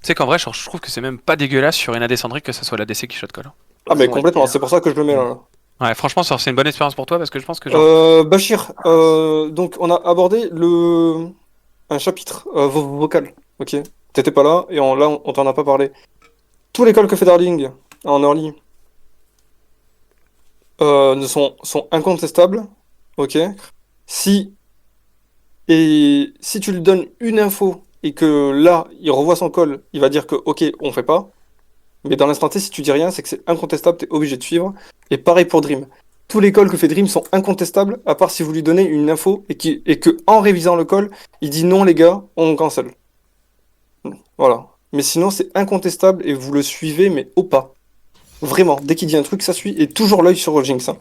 sais qu'en vrai, je trouve que c'est même pas dégueulasse sur une AD Sandrick que ça soit la DC qui shot call. Ah mais complètement, c'est pour ça que je le mets là. Ouais, franchement, c'est une bonne expérience pour toi parce que je pense que genre. Bachir, donc on a abordé un chapitre vocal, ok? T'étais pas là et là on t'en a pas parlé. Tous les calls que fait Darling en early sont incontestables, ok? Si, si tu lui donnes une info et que là il revoit son call, il va dire que ok, on fait pas. Mais dans l'instant T, si tu dis rien, c'est que c'est incontestable, t'es obligé de suivre. Et pareil pour Dream. Tous les calls que fait Dream sont incontestables, à part si vous lui donnez une info et que en révisant le call, il dit non les gars, on cancel. Voilà. Mais sinon, c'est incontestable et vous le suivez, mais au pas. Vraiment, dès qu'il dit un truc, ça suit. Et toujours l'œil sur Jinx, hein.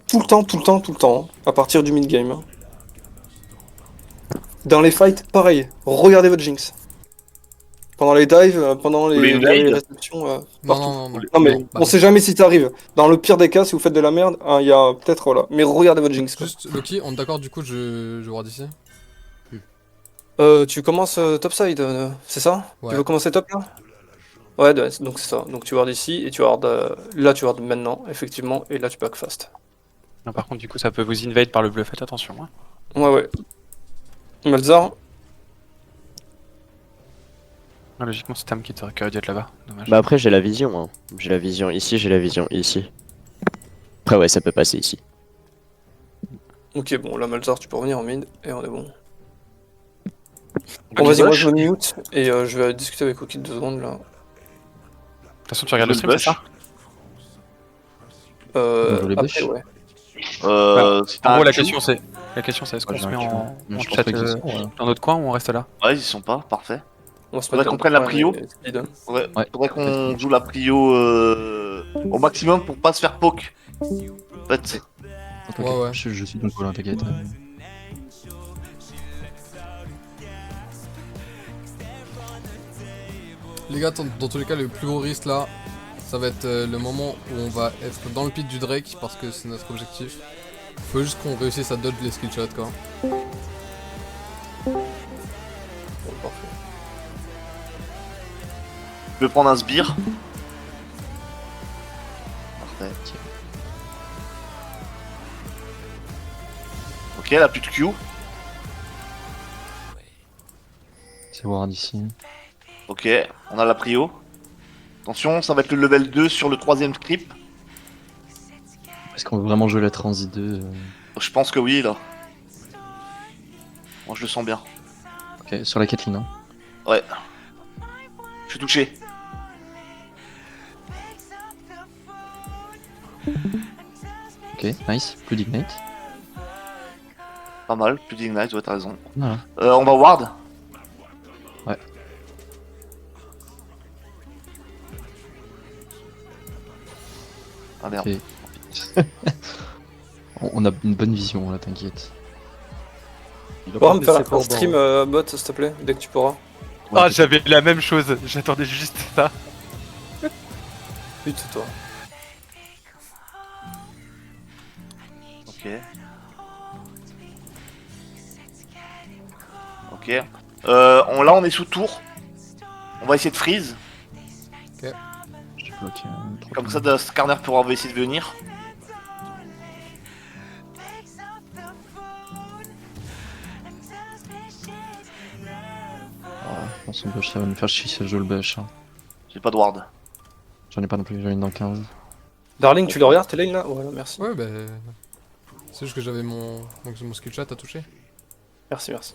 Tout le temps, tout le temps, tout le temps, hein, à partir du mid-game, hein. Dans les fights, pareil. Regardez votre Jinx. Pendant les dives, pendant Vous voulez une les guide? réceptions, Non, partout. non, non, non. Non mais Non, bah on sait jamais si ça arrive. Dans le pire des cas, si vous faites de la merde, hein, il y a peut-être voilà. Mais regardez votre Jinx, quoi. juste, Loki, on est d'accord du coup, je vois d'ici. Tu commences topside, c'est ça? Ouais. Tu veux commencer top là? Ouais, donc c'est ça. Donc tu wards ici et tu wards là, tu wards maintenant, effectivement, et là tu back fast. Non, par contre, du coup, ça peut vous invade par le bleu. Faites attention. Hein. Ouais, ouais. Malzar, Ah, logiquement, c'est Tam qui aurait dû être là-bas. Dommage. Bah après j'ai la vision, hein. J'ai la vision ici, j'ai la vision ici. Après ouais, ça peut passer ici. ok, bon, là Malzar, tu peux revenir en mid et on est bon. Bah, Bon, vas-y, moi bush. je me mute et je vais discuter avec Oki 2 secondes là. De toute façon, tu regardes le Je stream, le c'est ça? Vous voulez Après, bush ouais. Si t'as En un gros, la Q, question c'est est-ce qu'on Ouais, se j'ai met un Q. en Je pense chat pas qu'ils sont, ouais. dans notre coin ou on reste là? ouais, ils sont pas, parfait. On va se Faudrait mettre qu'on dans prenne le la coin prio. et speed. Ouais, Ouais. faudrait qu'on joue la prio au maximum pour pas se faire poke. En fait, Ok, Ouais, ouais. Je suis donc voilà, t'inquiète. Les gars, dans tous les cas, le plus gros risque là, ça va être le moment où on va être dans le pit du Drake parce que c'est notre objectif. Faut juste qu'on réussisse à dodge les skill shots quoi. Bon, parfait. je vais prendre un sbire. Parfait. Ok, elle a plus de Q. C'est Ward ici. Ok, on a la prio. Attention, ça va être le level 2 sur le 3ème script. Est-ce qu'on veut vraiment jouer la transi 2 Je pense que oui, là. Moi, je le sens bien. Ok, sur la Caitlyn, hein. Ouais. Je suis touché. Ok, nice. Plus d'ignite. Pas mal, plus d'ignite, ouais, t'as raison. Voilà. On va ward. Ouais. Ah merde. Ok. On a une bonne vision là, t'inquiète. Tu pourras me faire un stream bot, s'il te plaît, dès que tu pourras. Ah, j'avais la même chose. J'attendais juste ça. Putain, toi. Ok. Ok. Là, on est sous tour. On va essayer de freeze. Je bloque. Comme ça, Skarner pourra essayer de venir. Je pense qu'on bush, ça va nous faire chier si elle joue le bush. Hein. J'ai pas de ward. J'en ai pas non plus, j'en ai une dans 15. Darling, tu le regardes, t'es lane là? Voilà, merci. Ouais, bah. C'est juste que j'avais mon skill shot à toucher. Merci, merci.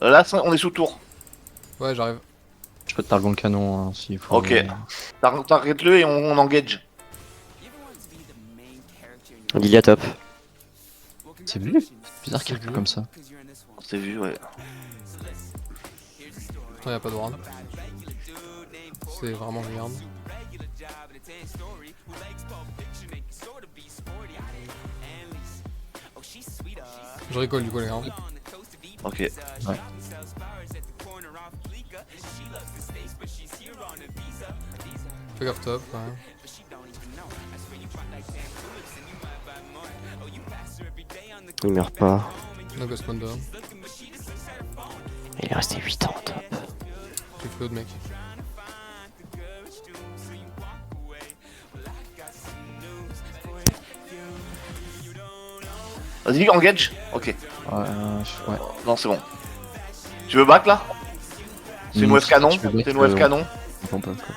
Là, on est sous tour. Ouais, j'arrive. Je peux te targon le canon hein, s'il faut. Ok. Target-le et on engage. Lilia top. C'est vu. C'est bizarre qu'il recule comme ça. On s'est vu, ouais. Putain, y'a pas de ward. C'est vraiment merde. Je rigole du coup les gars. Ok. Ouais. Fais gaffe top, ouais. Il meurt pas. No Ghost Wonder. Il est resté 8 ans top. Tu float mec. Vas-y, engage. Ok. Ouais. Non, c'est bon. Tu veux back là? C'est une wave canon. Si tu veux back, C'est une wave canon. on peut, quoi.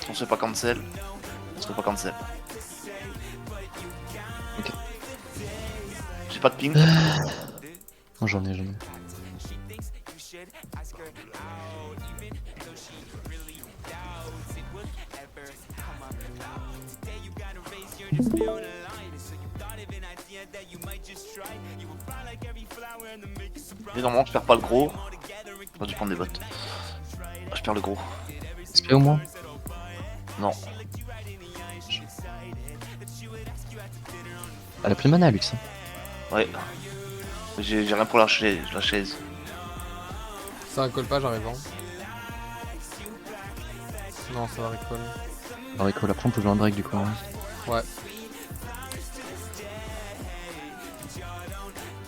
On se fait pas cancel. On se fait pas cancel. Ok. J'ai pas de ping. Non, j'en ai. Et normalement, je perds pas le gros. J'aurais dû prendre des bottes. Ah, je perds le gros. SP au moins. Non. Elle a plus de mana, Lux. Ouais. J'ai rien pour la chaise. Ça recole pas, j'arrive. Hein. Non, ça va recall. Alors, écoute, après, on peut jouer un Drake du coup. Hein. Ouais.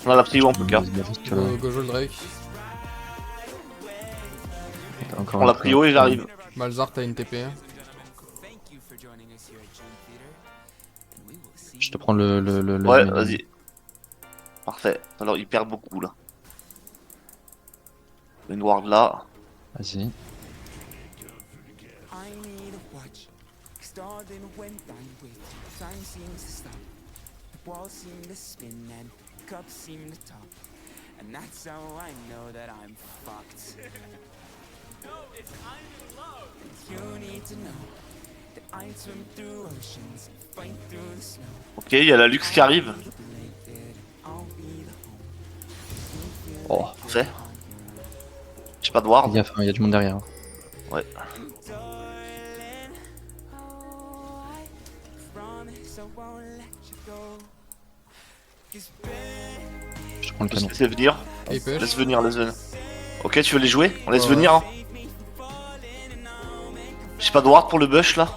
On a la prio en tout cas. Go jouer le Drake. Encore On l'a prio et j'arrive. Malzar, t'as une TP. Je te prends le Ouais, vas-y. Parfait. Alors, il perd beaucoup là. Une ward là. Vas-y. Ok, il y a la luxe qui arrive. Oh, Parfait. J'ai pas de ward. il y a du monde derrière. Ouais. Je te prends le Je canon. laisse venir. Et push. Laisse venir. Ok, tu veux les jouer? On laisse Ouais. venir. Hein. J'ai pas de ward pour le bush là.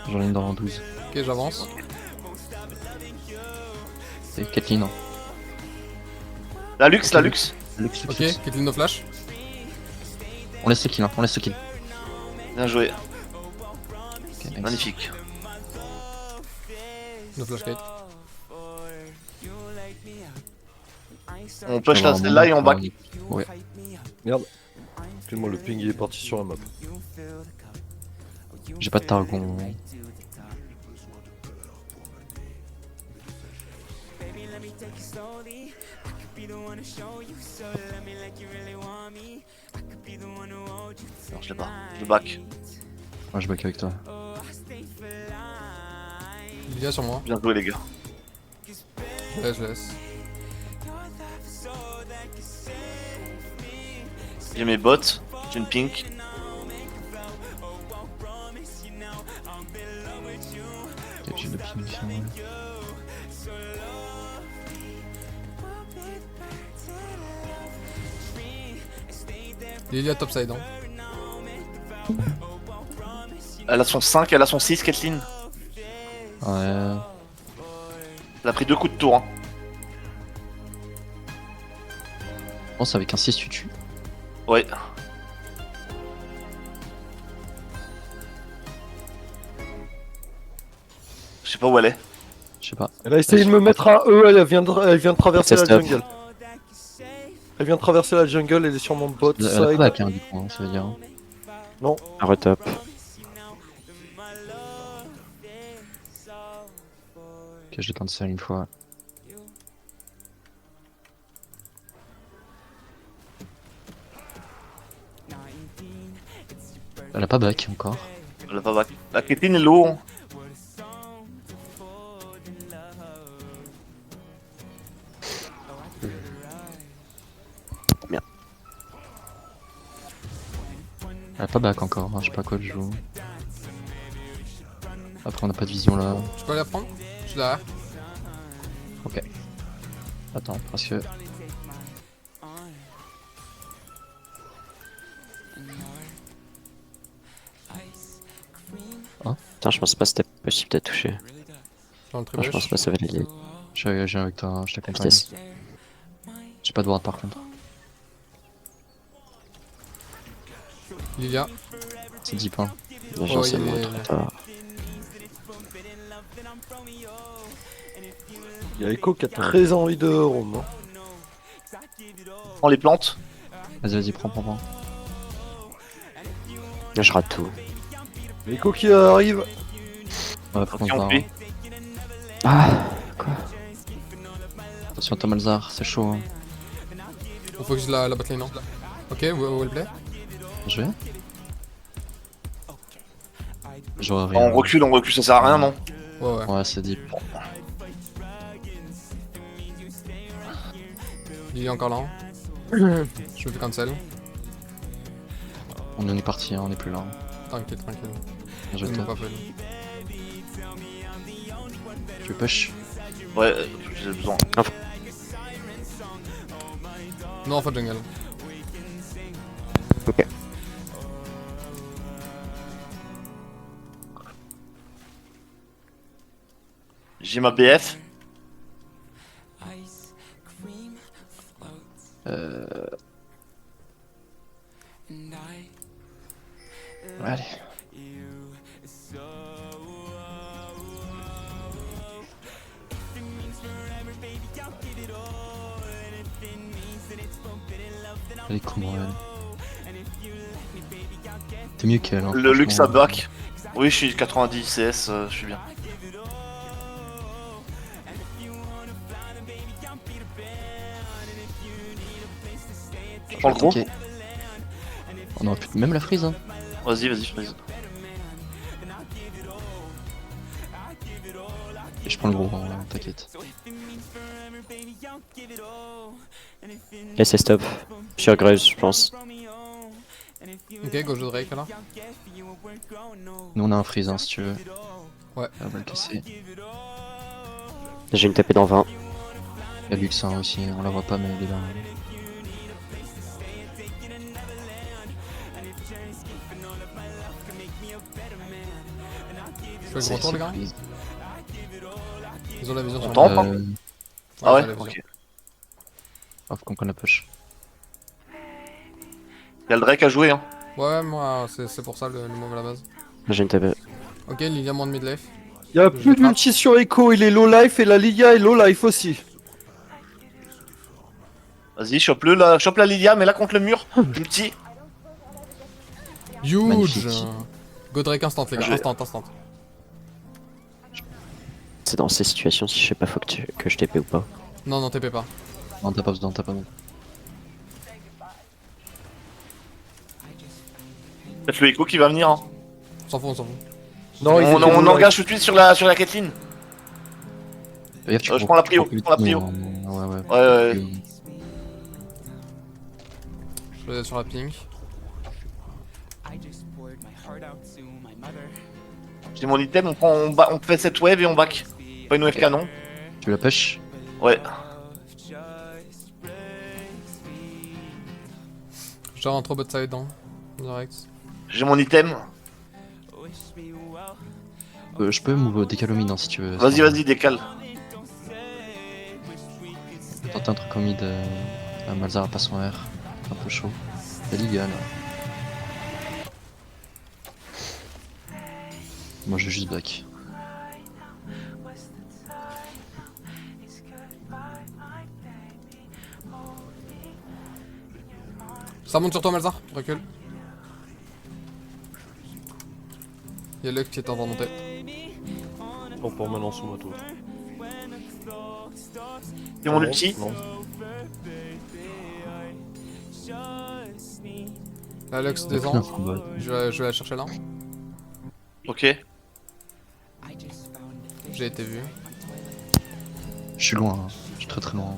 J'en ai une dans 12. Ok, j'avance. C'est Kathleen. Hein. La luxe. Lux. Ok, Caitlyn no flash. On laisse ce kill, hein. On laisse ce kill. Bien joué. Ok, nice. Magnifique. No flash Kate. On push On va la celle-là et on back. Ouais. Merde. Excuse-moi, le ping il est parti sur la map. J'ai pas de targon. Non, je l'ai pas. Je back. Moi je back avec toi. Lilia sur moi. Bien joué les gars. Je laisse. J'ai mes bottes. J'ai une pink. Ok, j'ai le ping. Ouais. Lilia topside. Hein. Elle a son 5, elle a son 6, Kathleen. Ouais. Elle a pris 2 coups de tour. Hein. Je pense avec un 6 tu tues. Ouais. Je sais pas où elle est. Je sais pas. Elle a essayé de me mettre à E, elle vient de traverser C'est la stop. jungle. Elle vient de traverser la jungle, elle est sur mon bot Elle a pas side. back hein, du coup, hein, ça veut dire. Hein. Retop. Ok, je l'ai cancel une fois. Elle a pas back encore. Elle a pas back. La Kathleen est low. Hein. Elle a pas back encore, hein, je sais pas quoi elle joue. Après on a pas de vision là. Tu peux aller la prendre? Je suis derrière. Ok. Attends, parce que... Putain, je pense pas que c'était possible de toucher. Dans le Enfin, je pense trébuche. pas que ça valait les J'ai avec toi, je t'accompagne. vitesses. J'ai pas de ward par contre. Lilia. C'est 10 points. J'en Oh, sais il moins est- trop tard. Il y a Echo qui a très envie de roam. Hein. Prends les plantes. Vas-y, prends. Je rate tout. Echo qui arrive. Ouais, faut qu'on Ok, se on barre. plie. Ah, Attention à ta Malzar, c'est chaud. Hein. On focus la botlane, non? Ok, well play. Je vais. J'aurais rien. On recule, ça sert à rien, non? Ouais. Ouais, c'est deep. Il est encore là. Je me fais cancel. On en est parti, hein, on est plus là. Tranquille. Je Je vais ne top. pas fait. Tu veux push? Ouais, j'ai besoin. Non, en fait, jungle. ok. J'ai ma BF. Allez. Allez, comment elle. T'es mieux qu'elle. Hein, Le luxe à franchement. back. Oui, je suis 90 CS, je suis bien. Je prends le gros. Ok. On aurait pu même la freeze. Hein. Vas-y, freeze. Et je prends le gros, hein, t'inquiète. Laissez stop. Sur Gruz, je pense. Ok, gauche de Drake alors. Nous on a un freeze hein, si tu veux. Ouais. On va le casser. J'ai une tapée dans 20. Il y a Lux hein, aussi, on la voit pas mais elle est là. Je fais le grand tour, les gars. freeze. Ils ont la vision On sur tente, moi. hein. Ah ouais, j'ai la vision. ok. Ah, faut qu'on prenne la push. Y'a le Drake à jouer, hein. Ouais, moi, c'est pour ça le move à la base. J'ai une tapée. Ok, Lilia moins de mid life. Il y a plus d'ulti sur Echo, il est low life et la Lilia est low life aussi. Vas-y, chope-le là, chope la Lilia, mais là contre le mur. Ulti. Huge. Magnifique. Go Drake instant, les gars. Je- Instant. C'est dans ces situations, si je sais pas, faut que je TP ou pas. Non, TP pas. Non, t'as pas besoin, t'as pas besoin. Peut-être le Echo qui va venir, hein. On s'en fout. Non, il On, était on low engage tout de suite sur la Caitlyn. Regarde, tu Je prends la prio, je prends la prio. Ouais. Ouais. Je vais sur la pink. J'ai mon item, on fait cette wave et on back. Pas une wave canon. Tu la pêches? Ouais. Je rentre au bot side, hein. Direct. J'ai mon item. Je peux move décalomine hein, si tu veux. Vas-y, décale. Tenter un truc en mid. Malzar a pas son R. Un peu chaud. La Liga là. Moi je vais juste back. Ça monte sur toi, Malzar. Recule. Y'a Luck qui est en train de monter. Bon, pour maintenant sous ma tour. J'ai mon ulti. Non. La Lux Aucun descend. combat. Je vais la chercher là. Ok. J'ai été vu. Je suis loin, hein. Je suis très loin.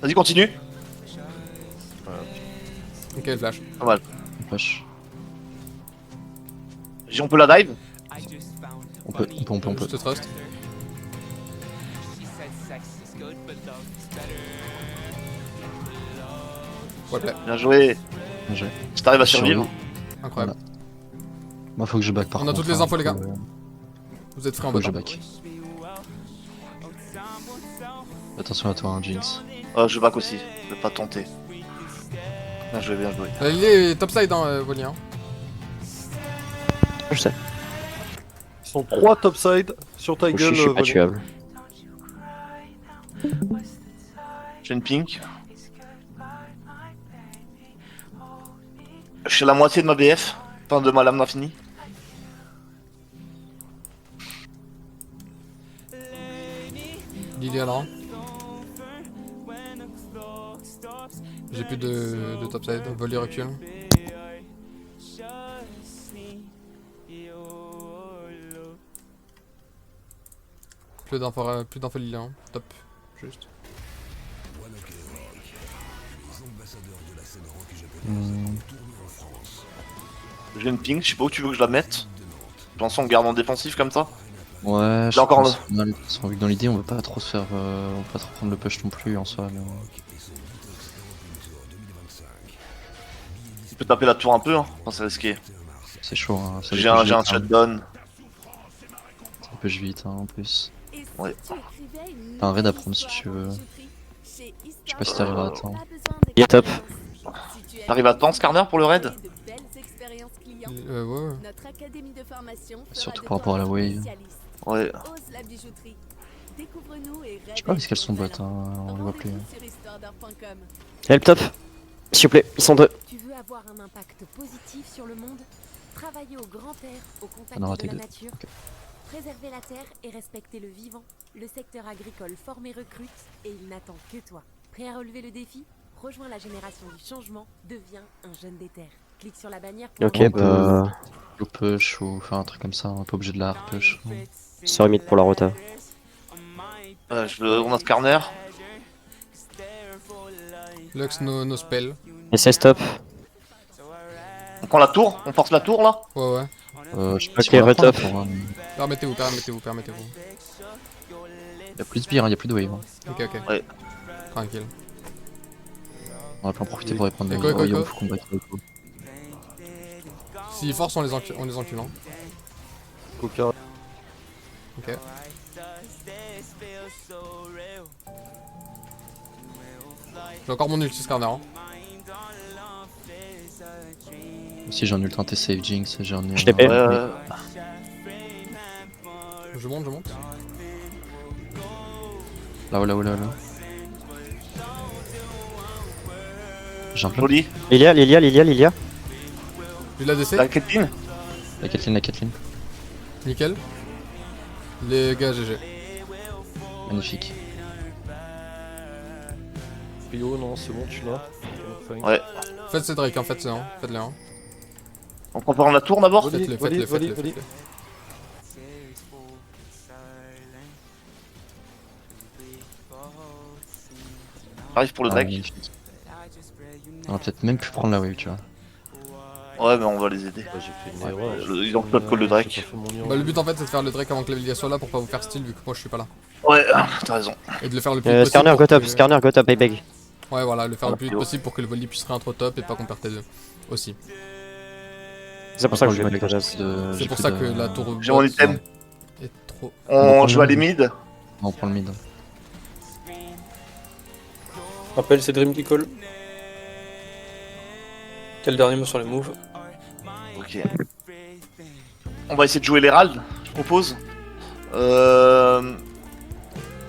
Vas-y, continue. Ok, flash. Pas mal. Push. On peut la dive. On peut. Juste trust. Ouais, play. Bien joué. Bien joué. Si t'arrives à survivre. Incroyable. Moi faut que je back par On a contre. toutes les hein. infos, les gars. Faut- Vous êtes frais en faut bot. que je hein. back. Attention à toi, hein, Jinx. Je back aussi. Je vais pas tenter. Bien joué, bien joué. Il est topside, hein, Volley. Hein. Je sais. sont 3 topside sur ta Je gueule. suis pas volley. tuable. J'ai une pink. Je suis à la moitié de ma BF. Enfin, de ma lame d'infini. Lilia là. J'ai plus de topside. Volley recule. Plus d'infos Lilia. Hein. Top. Juste. Hmm, J'ai une pink, je sais pas où tu veux que je la mette. Je pense qu'on garde en défensif comme ça. Ouais, J'ai encore pense pas mal. De toute façon, vu que dans l'idée, on veut pas trop se faire. On peut pas trop prendre le push non plus en soi. Mais... Tu peux taper la tour un peu, hein. Enfin, c'est risqué. C'est chaud, hein. Ça J'ai un push vite, hein. shutdown. Ça push vite, hein, en plus. Ouais. T'as un raid à prendre si tu veux. Je sais pas si t'arrives à attendre. Il est top. T'arrives à temps, Skarner, pour le raid? Ouais. Surtout par rapport à la wave. Ouais. Je sais pas où est-ce qu'elles sont bottes, hein. On les voit plus. Help top. S'il vous plaît, ils sont deux. Tu veux avoir un impact positif sur le monde? Travailler au grand air, au contact On a de raté la deux. nature. Ok. Préserver la terre et respecter le vivant. Le secteur agricole forme et recrute et il n'attend que toi. Prêt à relever le défi? Rejoins la génération du changement, deviens un jeune des terres. Clique sur la bannière pour Ok, On bah. Low push ou faire un truc comme ça, on est pas obligé de la hard push. Sorry mid pour la rota. On a Skarner. Lux no spell. SS top. On prend la tour? On force la tour là? Ouais. Je sais pas Ok, si on va la retop. prendre, pour, Permettez-vous. y a plus de sbires, hein, y a plus de wave. Hein. Ok. Ouais. Tranquille. On va pas en profiter pour les prendre des Écho, écho, écho. faut qu'on batte le coup. S'ils forcent, on les encule, hein. Coca. Ok. J'ai encore mon ulti Skarner. Hein. Si j'ai un ultra anti save jinx, j'ai un. Je l'ai fait. Je monte. Là. J'ai un plan. Joli. Lilia. J'ai la DC. La Caitlyn. La Caitlyn. Nickel. Les gars, GG. Magnifique. Rio, non, c'est bon, tu l'as. Ouais. Faites ces Drake, hein, faites-les. Hein. Faites-les. Hein. On prend pas la tour d'abord? Volley. Faites-les. J'arrive pour le Ah, Drake. magnifique. On va peut-être même plus prendre la wave, tu vois. Ouais, mais on va les aider. J'ai fait une erreur. Ils ont pas de call le Drake. J'ai pas fait mon lien. Bah, le but en fait, c'est de faire le Drake avant que la Villia soit là pour pas vous faire style vu que moi je suis pas là. Ouais, t'as raison. Et de le faire le plus vite possible. Skarner pour go top. que- Skarner go top. I beg. Ouais, voilà, le faire le plus vite possible pour que le volley puisse réintro top et pas qu'on perde T2 aussi. C'est pour ça que je J'ai vais plus mettre de- Jazz. C'est pour ça que la tour J'ai mon bot item. est trop. On joue à les mid. On prend le mid. Rappel, c'est Dream qui call. Quel dernier mot sur les moves? Ok. On va essayer de jouer l'Herald, je propose.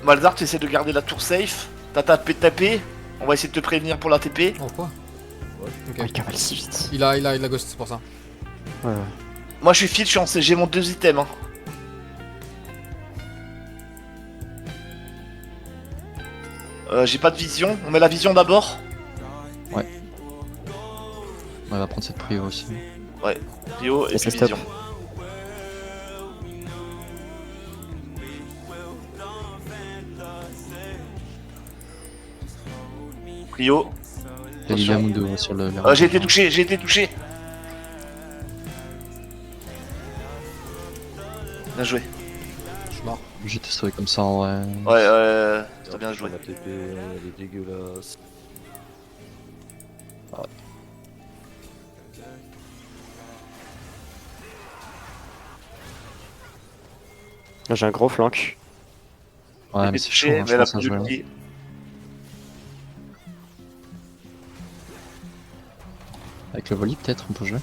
Malzard, tu essaies de garder la tour safe. T'as tapé. On va essayer de te prévenir pour la TP. Oh quoi? Oh, Ok. il cavale si vite. Il a ghost, c'est pour ça. Ouais. Moi je suis fit, je suis en CG, mon 2 items. J'ai pas de vision, on met la vision d'abord. On va prendre cette prio aussi. Rio et Et puis c'est stop. vision. Rio. Il y a Lilia Mundo sur le. J'ai été touché. Bien joué. Je suis mort. J'étais sauvé comme ça en vrai. Ouais, t'as bien joué. La TP, elle est dégueulasse. Là, j'ai un gros flank. Ouais, Elle mais est c'est touchée, chaud, hein, mais je elle a pense à plus jouer. de pied. Avec le volley, peut-être, on peut jouer.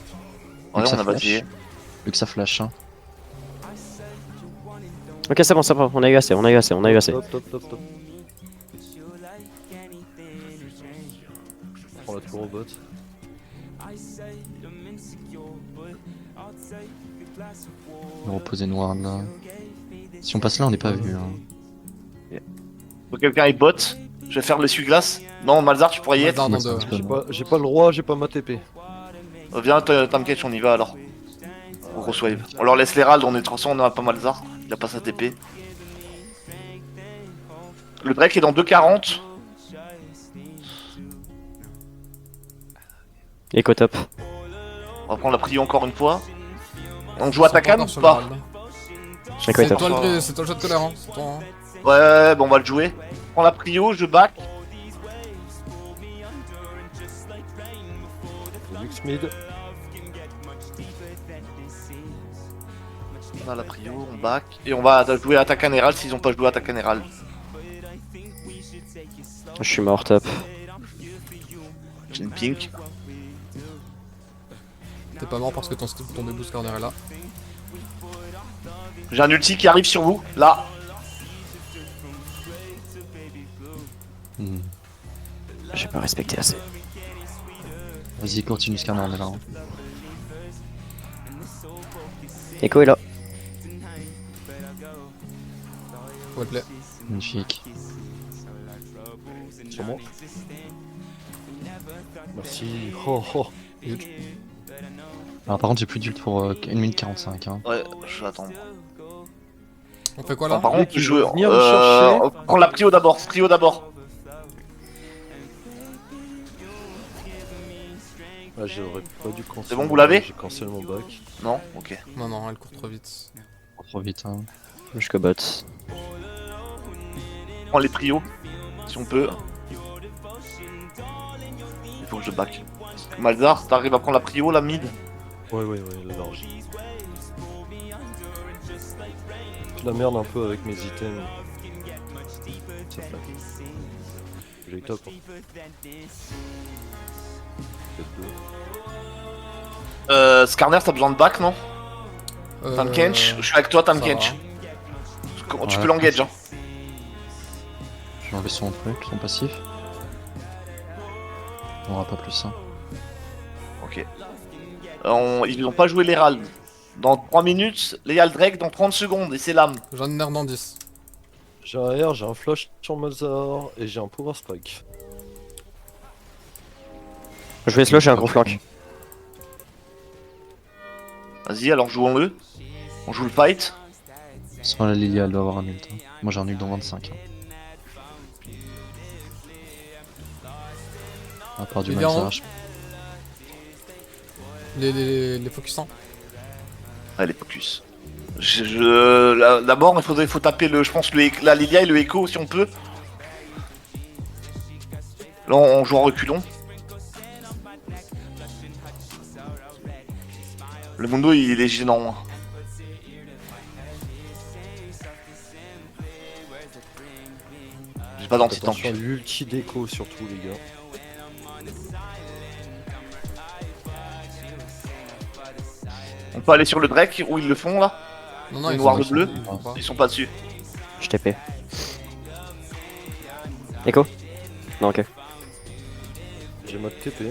Ouais, Luxa on a flash. bâti. Luxa flash. Hein. Ok, c'est bon, on a eu assez, on a eu assez, on a eu assez. Top, top, top, top. Je prends la tour au bot. On va reposer noir là. Si on passe là, on n'est pas vu. Hein. Faut quelqu'un est bot. Je vais faire l'essuie-glace. Non, Malzar, tu pourrais y être. Malzar dans deux. J'ai pas le roi, j'ai pas ma TP. Viens, Tamketch, on y va alors. On grosse wave. On leur laisse l'Herald, on est de toute façon, on a pas Malzar. Il a pas sa TP. Le break est dans 2,40. Echo top. On va prendre la prio encore une fois. On joue Atakan ou Encore sur le pas? Herald. Echo C'est top. toi le jeu de colère, hein. C'est toi, hein. Ouais, bon, on va le jouer. Je prends la prio, je back. Lux mid. On a la prio, on back. Et on va jouer Atakan Herald s'ils ont pas joué Atakan Herald. Je suis mort top. J'ai une pink. T'es pas mort parce que ton deboost corner est là. J'ai un ulti qui arrive sur vous, là. Hmm. J'ai pas respecté assez. Vas-y, continue ce canard, on est là. Hein. Echo est là. Wellplay. Magnifique. Sur moi. Merci. Oh oh. Alors, par contre, j'ai plus d'ult pour 1 minute 45. Hein. Ouais, je vais attendre. On fait quoi Enfin, là? par contre, qui je veut venir me chercher. prends la prio d'abord, prio d'abord. Ah, j'aurais pas dû canceller. C'est bon, vous l'avez? J'ai cancel mon bac. Non? Ok. Non, non, elle court trop vite. Trop vite. Hein. Jusqu'au bot. Prends les prios, si on peut. Il faut que je back. Malzar, t'arrives à prendre la prio, la mid? Ouais, la large. Je la merde un peu avec mes items. Ça fait. J'ai eu top. Hein. Peut-être deux. Skarner, t'as besoin de back, non? Tamkench, je suis avec toi, ça Tamkench. va. Tu Ouais, peux l'engage, hein. Je vais enlever son truc, son passif. On aura pas plus. Hein. Ok. Ils n'ont pas joué l'Herald. Dans 3 minutes, l'Herald Drake dans 30 secondes, et c'est l'âme. J'en ai dans 10. J'ai un R, j'ai un flash sur Malzar et j'ai un power spike. Je vais slow, j'ai un gros flank. Vas-y, alors jouons-le. On joue le fight. Sans la Lilia, elle doit avoir un ult. Hein. Moi j'ai un ult dans 25. Hein. À part du Lilia en haut. Malzar. Les focusants. Allez, focus. D'abord, il faut taper je pense, la Lilia et le Echo si on peut. Là, on joue en reculon. Le Mundo, il est gênant. Hein. J'ai pas d'anti-tank. Attention à l'ulti déco surtout les gars. On peut aller sur le Drake où ils le font là. Non, non, Le ils noir, sont- le bleu. ils sont pas. Ils sont pas dessus. Je TP. Echo? Non, ok. J'ai ma TP.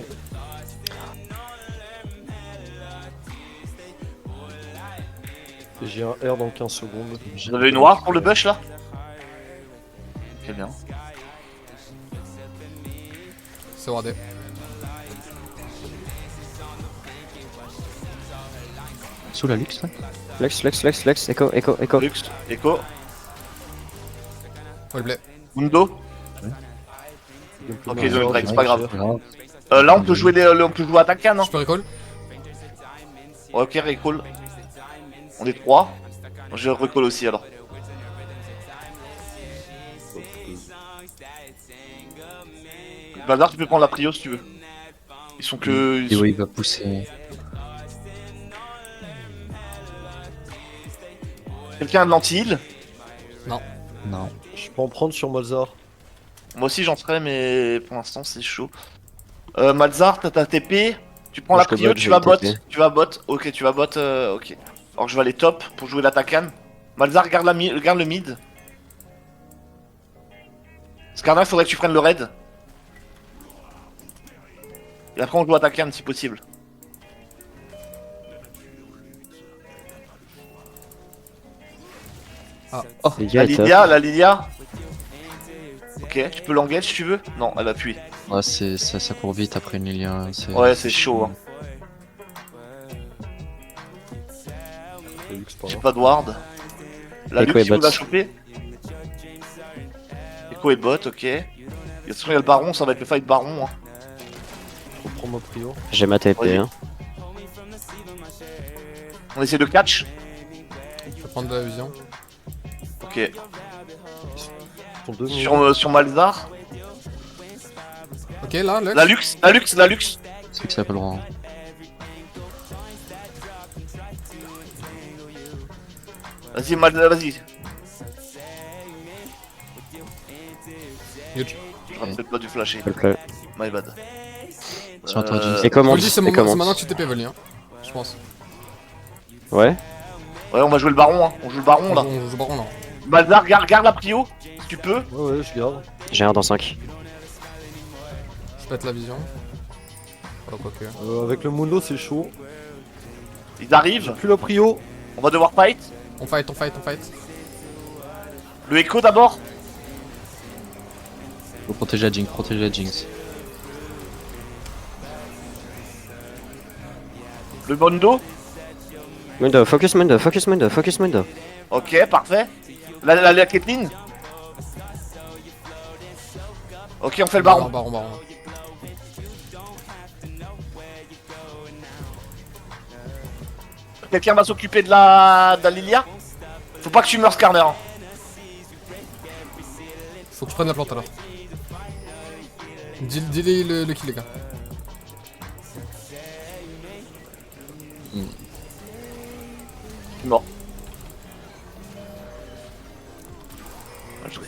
Et j'ai un R dans 15 secondes. Vous avez une noire pour le bush là? Très bien. C'est wardé. Sous la luxe là. Lux, Echo. Lux, Echo, Wellplay. Mundo. Ok, ils ont le Drake, c'est pas grave. Grave. Là, on peut jouer on peut jouer Atakan, non? Je peux recall? Ok, recall. On est 3. Je recall aussi alors. Bazar, tu peux prendre la prio si tu veux. Ils sont que. Et ouais, il va pousser. Quelqu'un a de l'anti-heal? Non. Je peux en prendre sur Malzar. Moi aussi j'en serais, mais pour l'instant c'est chaud. Malzar, t'as ta TP. Tu prends Moi, la je te prio, bot, tu j'ai vas une bot. TP. Tu vas bot. Ok, tu vas bot. Ok. Alors je vais aller top pour jouer l'Atakan. Malzar, garde le mid. Skarner, faudrait que tu prennes le raid. Et après on doit attaquer un si possible. Les gars, La Lilia. Ok, tu peux l'engage si tu veux. Non, elle a appuyé. Ouais, ça court vite après une Lilia. Ouais, c'est chaud. Hein. Le luxe pas J'ai là. pas de ward. La Echo Lux, et il faut bot. la choper. Echo et bot, ok. De toute façon, il y a le baron, ça va être le fight baron. Hein. Je reprends ma prio. J'ai ma TP, Vas-y. hein. On essaie de catch. Je vais prendre de la vision. Ok. Ils sont deux Sur Malzar. Ok, là, Lux. La Lux. C'est que ça a pas le droit. Hein. Vas-y, Malzar, vas-y. Huge. J'aurais peut-être pas dû flasher. Le play. My bad. Sur toi, Jinx. Et comment Voldy, c'est maintenant que tu TP Voldy, hein. Je pense. Ouais. Ouais, on va jouer le baron, hein. On joue le baron là. On joue baron là. Malzar, garde la prio, si tu peux. Ouais, ouais, je garde. J'ai un dans 5. Je pète la vision. Oh, quoique. Avec le Mundo, c'est chaud. Ils arrivent. Plus la prio. On va devoir fight. On fight. Le Echo d'abord. Faut protéger la Jinx. Le Mondo. Mundo, focus Mundo. Ok, parfait. La Caitlyn. Ok, on fait le baron. Baron. Quelqu'un va s'occuper de la Lilia. Faut pas que tu meurs, Skarner. Hein. Faut que je prenne la plante alors. Dis le kill, les gars. Mort. Mal joué.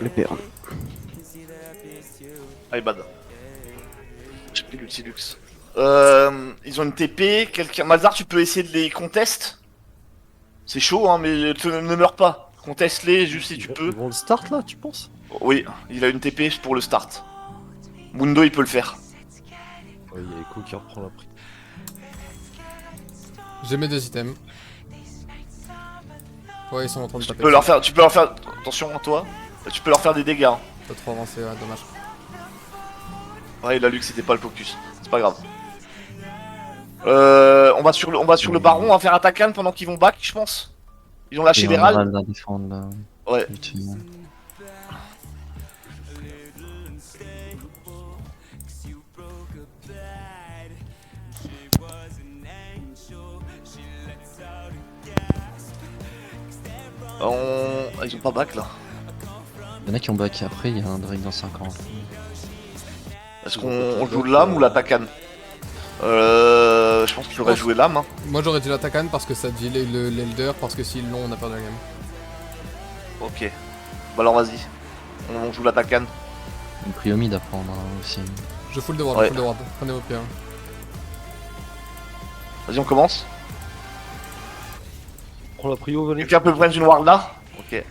Le père. Ah, bad. J'ai pris l'Ultilux. Ils ont une TP. Malzar, tu peux essayer de les contest. C'est chaud, hein, mais ne meurs pas. Conteste-les juste si tu peux. Ils vont le start là, tu penses? Oui, il a une TP pour le start. Mundo, il peut le faire. Ouais, il y a Echo qui reprend la prio. J'ai mes 2 items. Ouais, ils sont en train de taper. Tu peux leur faire. Attention à toi. Tu peux leur faire des dégâts. Hein. T'as trop avancé, ouais, dommage. Ouais, la Lux, c'était pas le focus. C'est pas grave. On va sur le baron, on va faire Attacan pendant qu'ils vont back, je pense. Ils ont lâché Et des on râles. va la défendre là. Ouais. Effectivement. Ils ont pas back là. Il y en a qui ont back après, il y a un Drake dans 5 ans. Est-ce qu'on joue l'âme ou l'Attacan? Je pense qu'il faudrait jouer l'âme. Hein. Moi j'aurais dit l'attaquant parce que ça delay l'elder, parce que s'ils l'ont, on a perdu la game. Ok. Bah alors vas-y. On joue l'Attacan. Une prio mid à prendre hein, aussi. Je full de ward, Ouais. Prenez vos pieds. Hein. Vas-y, on commence. Prends la prio, venez. Quelqu'un peut prendre une ward là? Ok.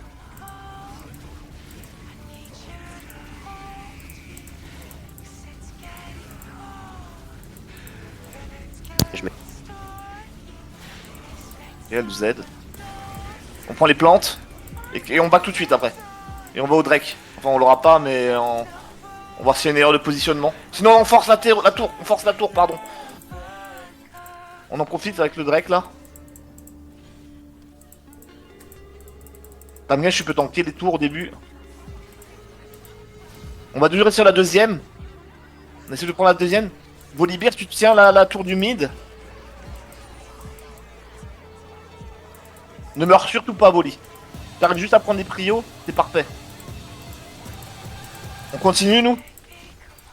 Je mets. Et elle nous aide. On prend les plantes et on back tout de suite après. Et on va au Drake. Enfin, on l'aura pas, mais on va voir s'il y a une erreur de positionnement. Sinon, on force la tour. On force la tour, pardon. On en profite avec le Drake là. Damien, je peux tanker des tours au début. On va durer sur la deuxième. On essaie de prendre la deuxième. Volibear, tu tiens la tour du mid. Ne meurs surtout pas, Voli. T'arrives juste à prendre des prios, c'est parfait. On continue, nous?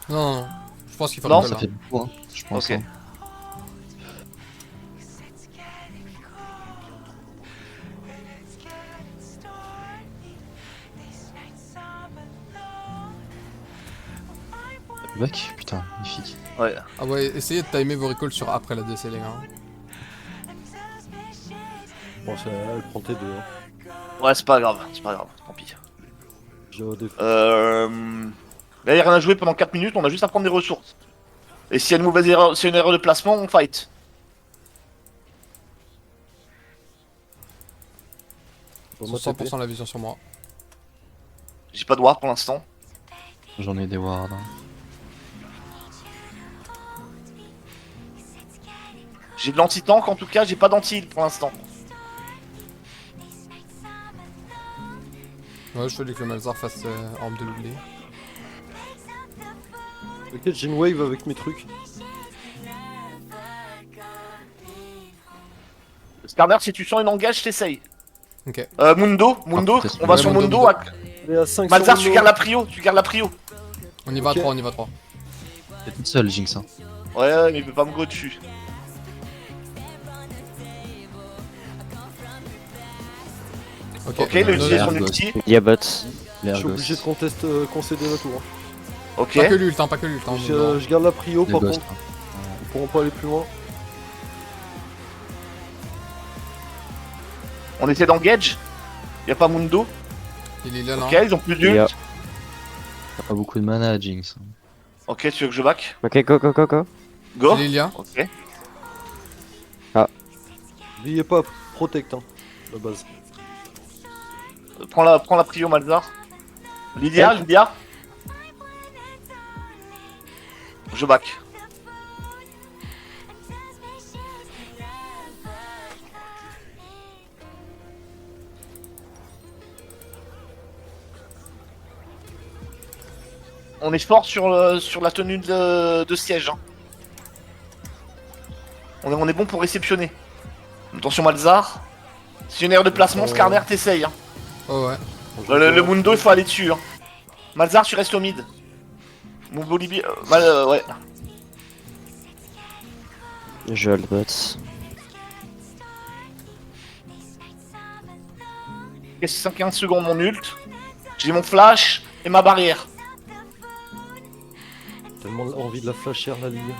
Non. Je pense qu'il faut Non, le Ça là. fait beaucoup, hein, je pense. Ok. Hein. Back, putain, magnifique. Ouais. Ah ouais, essayez de timer vos recalls sur après la DC les gars. Bon, elle prend T2. Hein. Ouais, c'est pas grave, tant pis. J'ai au défaut. Là, y'a rien à jouer pendant 4 minutes, on a juste à prendre des ressources. Et s'il y a une mauvaise erreur, s'il y a une erreur de placement, on fight. Bon, Sur moi, 100% la vision sur moi. J'ai pas de ward pour l'instant. J'en ai des wards. Hein. J'ai de l'anti-tank en tout cas, j'ai pas d'anti-heal pour l'instant. Ouais, je te dis que le Malzar fasse arme de l'oubli. Ok, j'ai une wave avec mes trucs. Skarner, si tu sens une engage, t'essayes. Ok. Mundo, peut-être on va ouais, sur Mundo, Mundo. Elle est à 5 Malzar, sur tu le gardes la prio, On y va à Ok. 3, on y va à 3. T'es toute seule, Jinx. Hein. Ouais, mais il peut pas me go dessus. Ok, il a utilisé son Ergos. ulti. Diabot. Les Je suis Argos. obligé de concéder la tour. Hein. Ok. Pas que l'ult, hein, pas que l'ult. Hein, Je garde la prio Les par boss. contre. Ils pourront pas aller plus loin. On essaie d'engage. Y'a pas Mundo. Il est là, là. Ok, ils ont plus Il y a- d'ult. T'as pas beaucoup de mana, Jinx. Ok, tu veux que je back? Ok, go, go, go, go. Go. Lilia. Ok. N'oubliez pas, protect, hein, la base. Prends la prio, Malzar. Lydia. Je back. On est fort sur la tenue de siège. Hein. On est bon pour réceptionner. Attention Malzar. Si une erreur de placement, Skarner t'essaye. Hein. Oh ouais. Le Mundo, il faut aller dessus. Hein. Malzar, tu restes au mid. Mon Bolibi. Ouais. Je hold bot. Ok, 15 secondes, mon ult. J'ai mon flash et ma barrière. Tellement envie de la flasher, la ligne.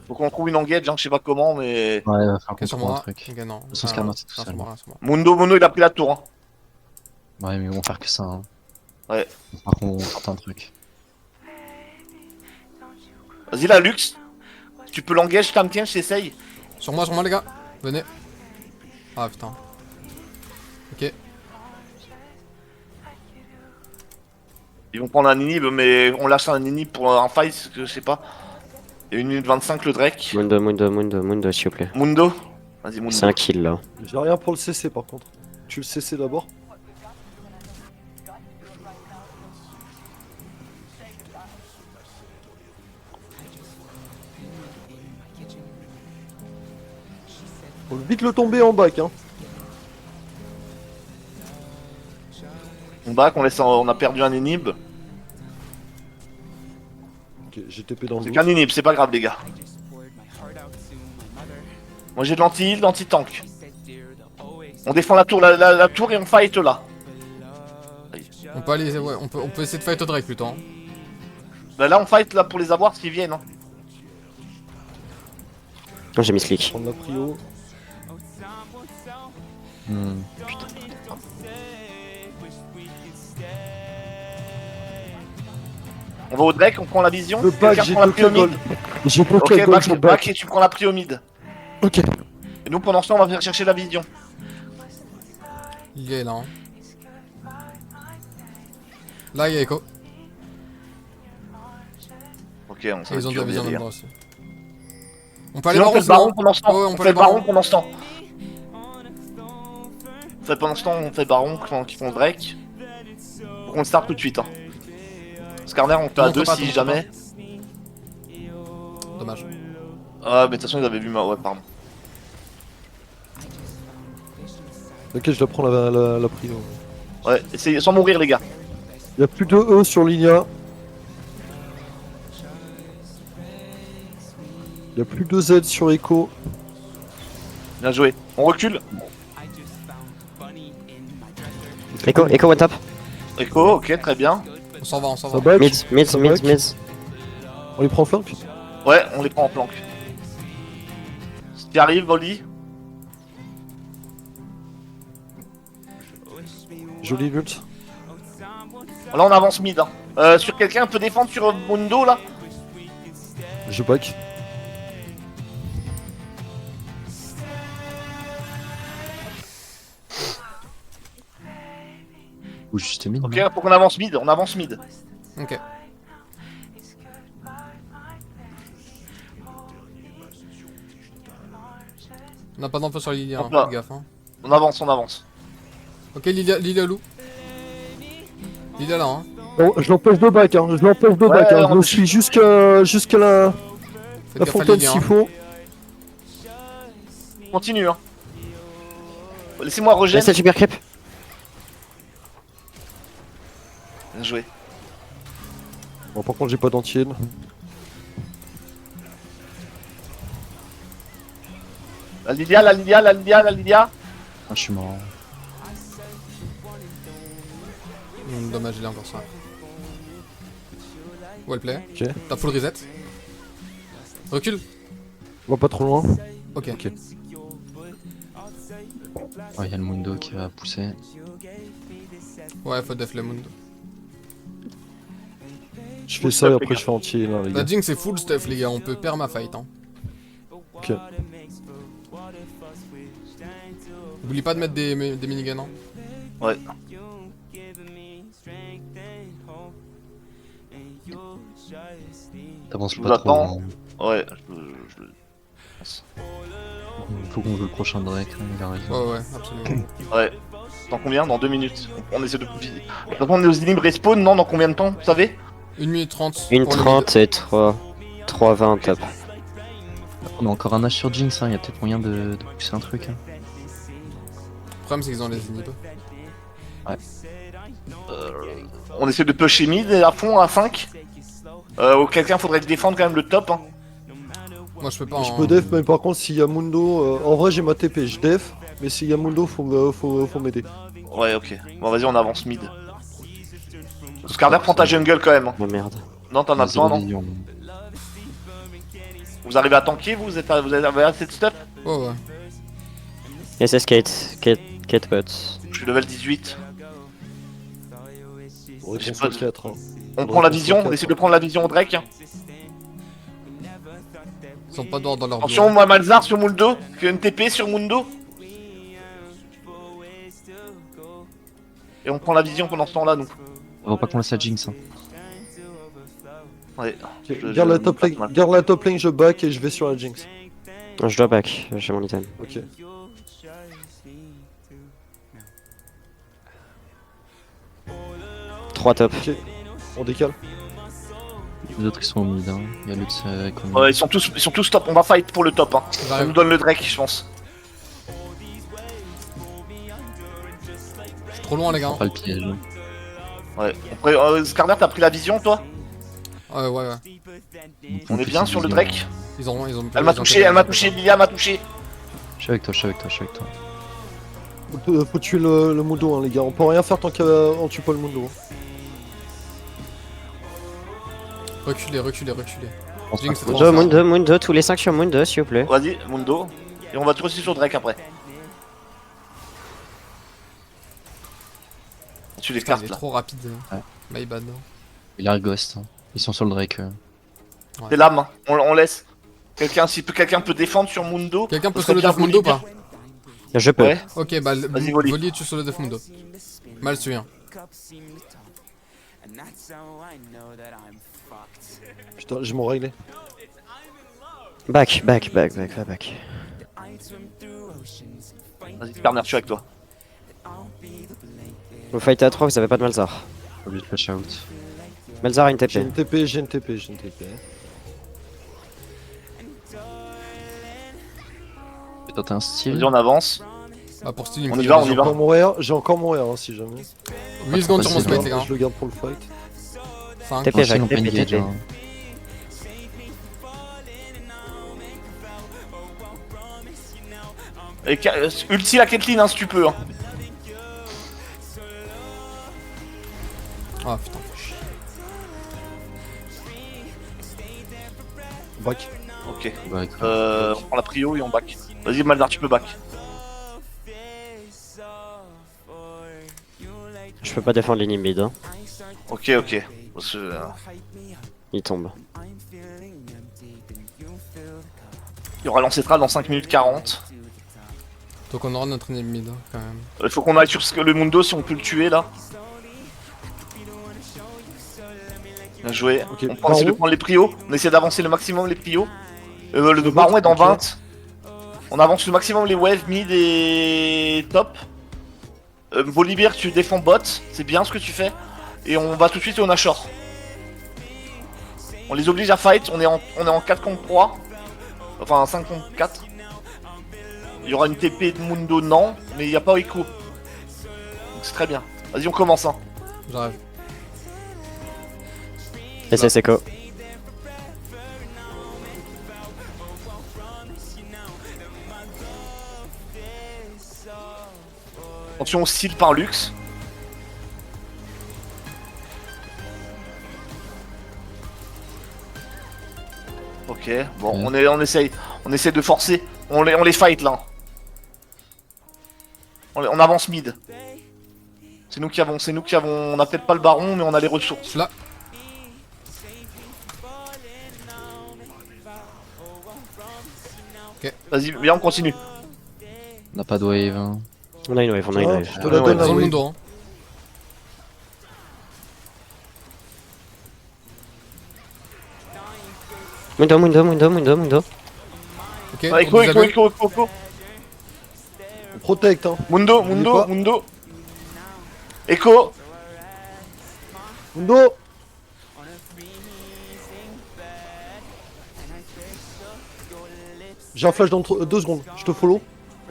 Faut qu'on trouve une engage, hein, je sais pas comment, mais. Ouais, va faire Ok, sur qu'on trouve un moi. truc. Ok, non. façon, Skarner, c'est tout sur seul. moi, sur moi. Mundo, il a pris la tour. Hein. Ouais, mais ils vont faire que ça. Hein. Ouais. Par contre, on tente un truc. Vas-y, la Lux. Tu peux l'engage, je t'aime, je t'essaye. Sur moi, les gars. Venez. Ah putain. Ok. Ils vont prendre un inhib, mais on lâche un inhib pour un fight, parce que je sais pas. Il y a 1 minute 25 le Drake. Mundo, s'il vous plaît. Mundo. Vas-y, Mundo. C'est un kill là. J'ai rien pour le CC par contre. Tu le CC d'abord. Faut vite le tomber en bac, hein. On back, on a perdu un inhib. Ok, j'ai TP dans le C'est dos. qu'un inhib, c'est pas grave, les gars. Moi j'ai de l'anti-heal, d'anti-tank. On défend la tour, la tour et on fight là. On peut aller, ouais, on peut essayer de fight au Drake plutôt. Hein. Bah là on fight là pour les avoir s'ils viennent. Hein. Non, j'ai mis slick. Prendre la prio. On va au Drake, on prend la vision. Le bac, Quelqu'un j'ai prend la bloqué prio gold. mid. J'ai bloqué Ok, gold sur back, bac. back et tu prends la prio mid. Ok. Et nous pendant ce temps on va venir chercher la vision. Il est là. Hein. Là, il y a Echo. Ok, on Et s'en ils ont de la vision délire. là-dedans aussi. On peut aller Sinon, on fait baron, le baron pendant ce temps. Ouais, on peut fait aller le baron baron. pendant ce temps. Pendant ce temps, on fait baron qui font Drake. Faut qu'on le start tout de suite. Hein. Skarner, on fait à Non, 2 pas, si non, jamais. Dommage. Ah, mais de toute façon, ils avaient vu ma. Ouais, pardon. Ok, je la prends la prio. Ouais, essayez sans mourir, les gars. Y'a plus de E sur Linia. Y'a plus de Z sur Echo. Bien joué. On recule. Echo one top. Echo, ok, très bien. On s'en va, on s'en Ça va. back. Mid. Ça back. On les prend en flank. Ouais, on les prend en planque. Ce qui arrive, Molly. Joli ult. Là, on avance mid. Hein. Sur quelqu'un peut défendre sur Mundo là. Je back. Ou juste mid. Ok, non faut qu'on avance mid, on avance mid. Ok. On n'a pas d'infos sur Lilia, hein. Hop là. Fais gaffe. Hein. On avance, on avance. Ok, Lilia loup. Lilia là, hein. Bon, je l'empêche de back, hein. Je l'empêche de back, hein. Je le suis jusqu'à la Faites gaffe à fontaine Lilia. s'il Hein. faut. Continue, hein. Laissez-moi rejet. Restez super creep. Bien joué. Bon, par contre, j'ai pas d'antienne. La Lilia. Ah, je suis mort. Dommage, il est encore ça. Wellplay. Ok. T'as full reset. Recule. On va pas trop loin. Ok. Ok. Ouais, il y a le Mundo qui va pousser. Ouais, faut def le Mundo. Je fais ça et après je fais entier là, les La gars. Jinx c'est full stuff, les gars. On peut perma-fight. Hein. Ok. N'oublie pas de mettre des miniguns. Hein. Ouais. T'avances Je pas vous trop. attends. hein. Ouais. Faut qu'on joue le prochain Drake, hein, il a raison. Ouais, absolument. Ouais. Dans combien? Dans 2 minutes. On essaie de... De toute façon, on est aux énigmes respawn, non? Dans combien de temps, vous savez? 1 minute 30. Une pour le 30 et 3,20 top. On a encore un H sur Jinx, hein. Il y a peut-être moyen de pousser un truc. Hein. Le problème c'est qu'ils ont les inhibs. On essaie de pusher mid à fond à 5. Quelqu'un faudrait défendre quand même le top. Hein. Moi je peux pas. Je hein. peux def, mais par contre, s'il y a Mundo. En vrai, j'ai ma TP, je def. Mais s'il y a Mundo, faut m'aider. Ouais, ok. Bon, vas-y, on avance mid. Skarner, prends ta jungle quand même. Hein. Oh merde. Non, t'en as Zéro besoin, non? vision. Vous arrivez à tanker, vous avez assez de stuff? Ouais, ouais. SS Kate Bots. Je suis level 18. On J'ai répond pas sur de- 4. Hein. On prend la vision, on essaie de prendre la vision au Drake. Hein. Ils sont pas dehors dans leur Attention, bureau. moi Malzar sur Mundo. Qui a une TP sur Mundo. Et on prend la vision pendant ce temps-là, nous. Faut pas qu'on laisse la Jinx. Hein. Ouais. Garde la top lane, je back et je vais sur la Jinx. Je dois back, j'ai mon item. Ok. Trois top. Ok. On décale. Les autres ils sont au mid. Hein. Il y a Lutz avec au mid. Ouais, ils sont tous top. On va fight pour le top. Hein. Ça J'arrive. nous donne le Drake, je pense. Je suis trop loin, les gars. Pas le piège. Hein. Ouais. Après, Skarner, t'as pris la vision, toi? Ouais, ouais, ouais. On est bien sur le Drake. Ils ont. Elle m'a touché, Lilia m'a touché. Je suis avec toi, je suis avec toi, je suis avec toi. Faut tuer le Mundo, hein, les gars. On peut rien faire tant qu'on tue pas le Mundo. Hein. Reculez. Je pense Jinx, pas c'est que- trop Mundo, tous les 5 sur Mundo, s'il vous plaît. Vas-y, Mundo. Et on va tout aussi sur Drake après. Tu les Putain, il cartes est là. trop rapide. Ouais. My bad. Il a Ghost. Hein. Ils sont sur le Drake. C'est l'âme, hein. On laisse. Quelqu'un peut défendre sur Mundo. Quelqu'un peut Ce serait solo bien def Mundo ou Voli. pas? Je peux. Ouais. Ok, bah, Vas-y, Voli. Voli, tu solo def Mundo. Mal su, hein. Putain, j'ai mon réglé. Back. Vas-y, Skarner, je suis avec toi. Vous fightez à 3, vous avez pas de Malzar. Faut lui flash out. Malzar a une J'ai TP. une TP. Je vais tenter un style. Vas-y, on avance. Ah, pour style, il me On faut y des va, on visions. y va. J'ai encore mon R, hein, si jamais. 8 secondes sur mon smite, les gars. Je le garde pour le fight. 5. TP, Sinon, Jacques, on peut TP, engage, TP. hein. Et ulti la Caitlyn, hein, si tu peux. Hein. Ah putain. Back. Ok. Bah, écoute. On prend la prio et on back. Vas-y Maldar, tu peux back. Je peux pas défendre l'ennemi mid, hein. Ok, ok. Parce que, Il tombe. il y aura l'ancestral dans 5 minutes 40. Donc on aura notre ennemi mid quand même. Il faut qu'on aille sur le Mundo si on peut le tuer là. Bien joué. Ok, On essaie de Baron. prendre les prios. On essaie d'avancer le maximum les prios. Le Le baron est dans ok. 20. On avance le maximum les waves, mid et top. Volibear, tu défends bot. C'est bien ce que tu fais. Et on va tout de suite au Nashor. On les oblige à fight. On est en 4 contre 3. Enfin 5 contre 4. Il y aura une TP de Mundo, non. Mais il n'y a pas Echo. Donc c'est très bien. Vas-y, on commence. Hein. J'arrive. SS Echo. Attention, style par Lux. Ok, bon, on essaye de forcer. On les fight là. On avance mid. C'est nous qui avons. On a peut-être pas le baron, mais on a les ressources. Je suis là. Vas-y, viens, on continue. On n'a pas de wave. Hein. On a une wave, on a une wave. Je te la Ouais, donne Ils la ont le wave. Mundo. Hein. Mundo. Ok, Ouais, on Echo. déshabille. On protect, hein. Mundo. Echo. Mundo. J'ai un flash dans 2 secondes. Je te follow.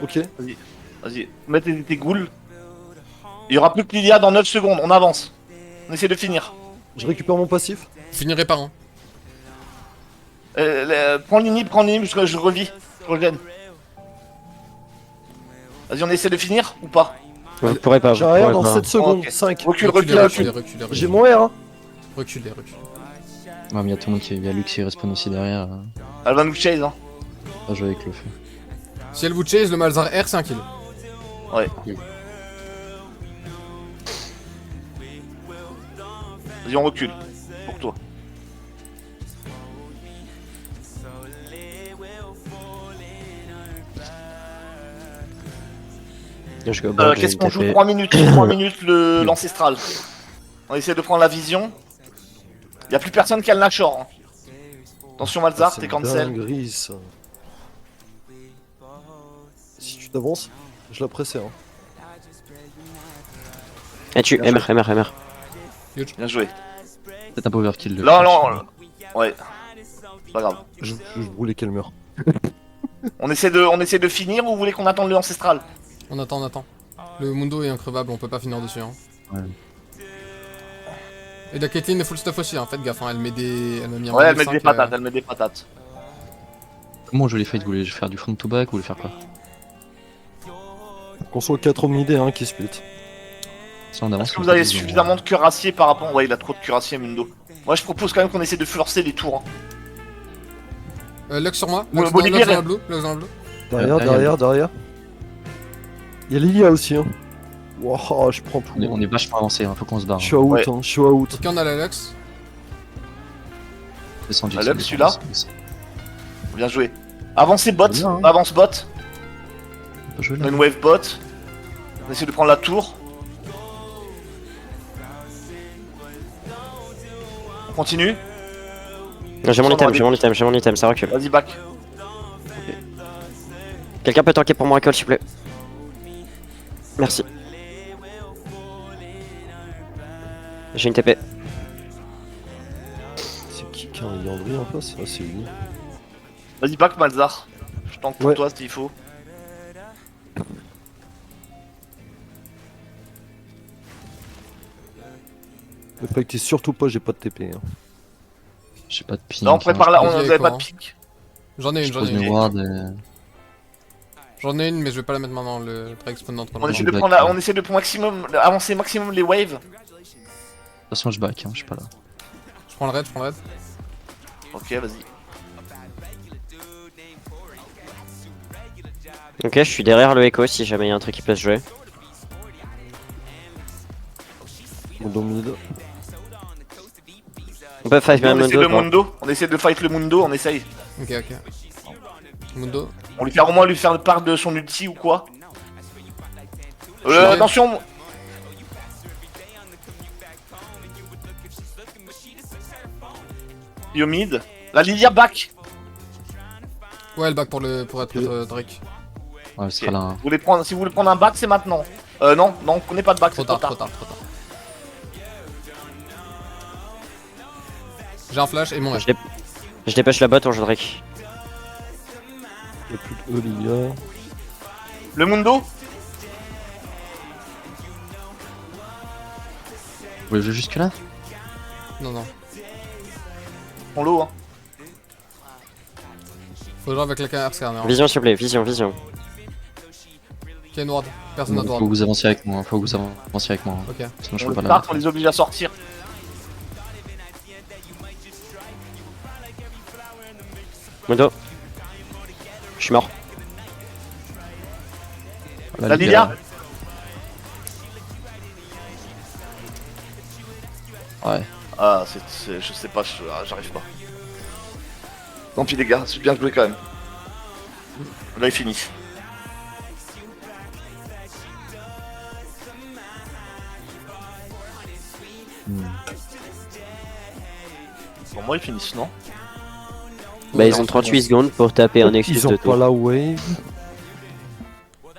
Ok. Vas-y, mets tes ghouls. Il y aura plus que Lilia dans 9 secondes. On avance. On essaie de finir. Je récupère mon passif. Finirai par un. Prends l'inhib, je revis. Je revienne. Vas-y, on essaie de finir ou pas? Vous pourrez pas. J'arrive dans 7 Ok. secondes. 5. Reculez. J'ai mon R, hein. Reculez. Ouais, mais y'a tout le monde qui. Y'a Lux qui respawn aussi derrière. Elle va nous chase, hein. Pas jouer avec le feu. Si elle vous chase, le Malzar R c'est un kill. Ouais. Vas-y, on recule. Pour toi. Je go back, j'ai Qu'est-ce une qu'on joue? TP. 3 minutes. 3 minutes l'ancestral. On essaie de prendre la vision. Y'a plus personne qui a le Nashor. Hein. Attention Malzar, C'est t'es cancel. dinguerie, ça. Si tu t'avances, je la pressais, hein. Eh, tu, MR. Bien joué. Peut-être un peu overkill. le Là, flash. non. Ouais. C'est pas grave. Je voulais qu'elle meure. On essaie de finir ou vous voulez qu'on attende le ancestral? On attend. Le Mundo est increvable, on peut pas finir dessus. Hein. Ouais. Et la Caitlyn est full stuff aussi, hein. Faites gaffe, hein. Elle met des. Elle m'a mis un Ouais, elle level met des 5, patates, elle met des patates. Comment on joue les fights? Vous voulez faire du front to back ou vous voulez faire quoi? Qu'on soit 4 au mid et 1 qui split. Si on avance. Est-ce que vous avez suffisamment de cuirassiers par rapport... Ouais, il a trop de cuirassiers, Mundo. Moi, je propose quand même qu'on essaie de forcer les tours. Hein. Lux sur moi. Ouais, Lux Volibear dans est- le blue. Lux dans le blue. Derrière. Y'a Lilia aussi, hein. Wow, je prends tout. On est vachement avancé, hein. Faut qu'on se barre. Je suis out, Ouais. hein. Je suis out. Ok, on a la Lux. Descends, Ah, descends, Lux, celui-là descends. Bien joué. Avancez bot, Bien, hein. avance bot. On peut jouer On a là. une wave bot. On essaie de prendre la tour. On continue. Non, j'ai mon item, ça recule. Vas-y, back. Quelqu'un peut tanker pour mon récolte, s'il vous plaît. Merci. J'ai une TP. C'est qui a un Liandry en face? Ah, c'est lui. Vas-y, back, Malzar. Je tank pour Ouais. toi s'il faut. Ne pactez surtout pas, j'ai pas de TP. Hein. J'ai pas de ping. Là, on prépare là, on Vas-y, avait pas Echo, de hein. pique. J'en ai Je une, j'en pose ai mes une. wards et... J'en ai une, mais je vais pas la mettre maintenant. Le Drake spawn dans 3 On minutes. essaie de back, prendre, ouais. on essaie de prendre maximum, avancer maximum les waves. façon, je back, hein, je suis pas là. Je prends le raid, je prends le raid. Ok, vas-y. Ok, je suis derrière le Echo si jamais il y a un truc qui peut se jouer. Mundo mid. On peut fight bien On essaie le Mundo. Mundo, on essaie de fight le Mundo, on essaye. Ok, ok. Mundo. On lui fait au moins lui faire part de son ulti ou quoi. Ouais. Attention. Yo mid. La Lilia back. Ouais, elle back pour être contre Drake. Ouais, elle sera là. hein. Si vous voulez prendre un back, c'est maintenant. Non, on connaît pas de back, Trop c'est tard, trop trop tard. tard, trop tard. J'ai un flash et mon F. Je dépêche la botte, on joue Drake. Il y a plus de E, Lilia. Le Mundo. Vous voulez jouer jusque là? Non, non. On l'eau, hein. Faut jouer avec la carrière scanner. Vision s'il vous plaît, vision. Ok, une ward. Personne n'a de Faut ward. que vous avanciez avec moi, faut que vous avanciez avec moi. Ok. Sinon je On peux le pas la start, mettre. on les oblige à sortir. Mundo. Je suis mort. La Lilia. Ouais. Ah, je sais pas, j'arrive pas. Tant pis les gars, c'est bien joué quand même. Là il finit. Pour moi ils finissent, non? Bah ils ont 38 secondes pour taper un Nexus Ils de ont tout. pas la wave.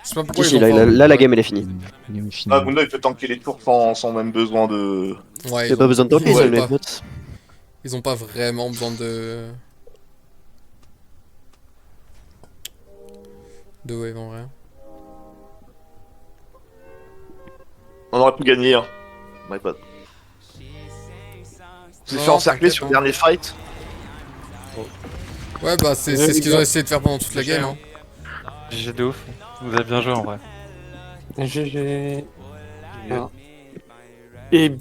Je sais pas pourquoi Si, ils ont là, pas- là, la game elle est finie. Il est fini. Ah, Mundo il peut tanker les tours sans même besoin de... Ouais, Y'a pas besoin de tanker, ils c'est ont les pas- potes. Ils ont pas vraiment besoin de... De wave en vrai. On aurait pu gagner, hein. My bad. Vous êtes fait Non, encercler t'inquiète, sur hein. le dernier fight. Ouais, bah c'est ce qu'ils ont essayé de faire pendant toute la game. Hein. GG de ouf. Vous avez bien joué en vrai. GG. Et bien.